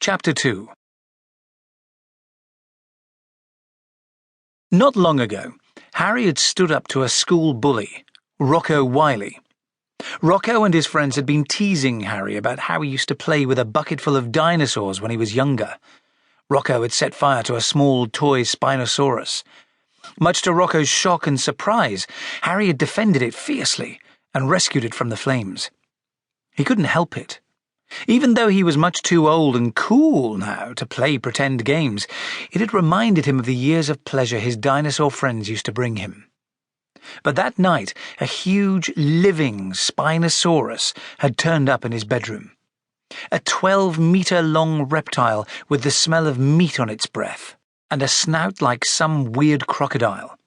Chapter 2. Not long ago, Harry had stood up to a school bully, Rocco Wiley. Rocco and his friends had been teasing Harry about how he used to play with a bucket full of dinosaurs when he was younger. Rocco had set fire to a small toy Spinosaurus. Much to Rocco's shock and surprise, Harry had defended it fiercely and rescued it from the flames. He couldn't help it. Even though he was much too old and cool now to play pretend games, it had reminded him of the years of pleasure his dinosaur friends used to bring him. But that night, a huge, living Spinosaurus had turned up in his bedroom. A 12-metre-long reptile with the smell of meat on its breath, and a snout like some weird crocodile.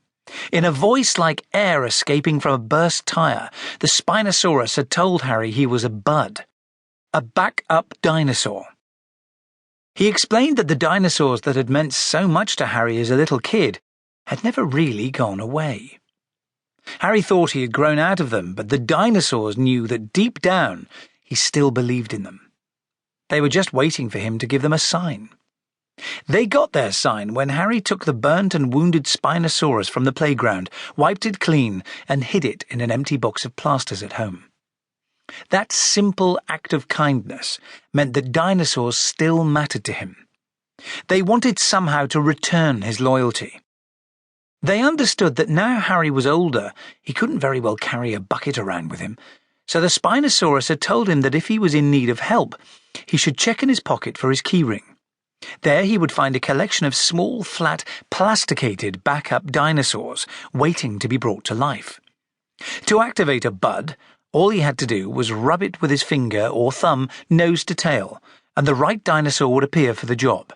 In a voice like air escaping from a burst tyre, the Spinosaurus had told Harry he was a bud. A back-up dinosaur. He explained that the dinosaurs that had meant so much to Harry as a little kid had never really gone away. Harry thought he had grown out of them, but the dinosaurs knew that deep down he still believed in them. They were just waiting for him to give them a sign. They got their sign when Harry took the burnt and wounded Spinosaurus from the playground, wiped it clean, and hid it in an empty box of plasters at home. That simple act of kindness meant that dinosaurs still mattered to him. They wanted somehow to return his loyalty. They understood that now Harry was older, he couldn't very well carry a bucket around with him, so the Spinosaurus had told him that if he was in need of help, he should check in his pocket for his keyring. There he would find a collection of small, flat, plasticated back-up dinosaurs waiting to be brought to life. To activate a bud, all he had to do was rub it with his finger or thumb nose to tail, and the right dinosaur would appear for the job.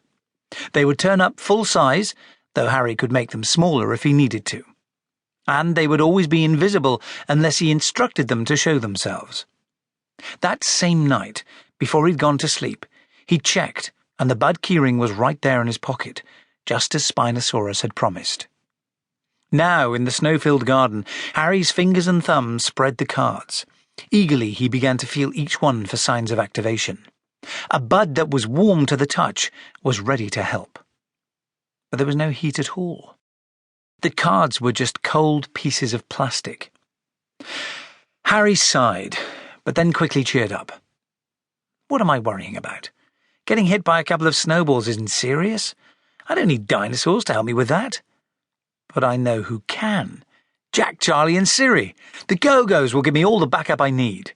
They would turn up full size, though Harry could make them smaller if he needed to. And they would always be invisible unless he instructed them to show themselves. That same night, before he'd gone to sleep, he checked, and the bud keyring was right there in his pocket, just as Spinosaurus had promised. Now, in the snow-filled garden, Harry's fingers and thumbs spread the cards. Eagerly he began to feel each one for signs of activation. A bud that was warm to the touch was ready to help. But there was no heat at all. The cards were just cold pieces of plastic. Harry sighed, but then quickly cheered up. What am I worrying about? Getting hit by a couple of snowballs isn't serious. I don't need dinosaurs to help me with that. But I know who can. Jack, Charlie, and Siri. The Go-Go's will give me all the backup I need.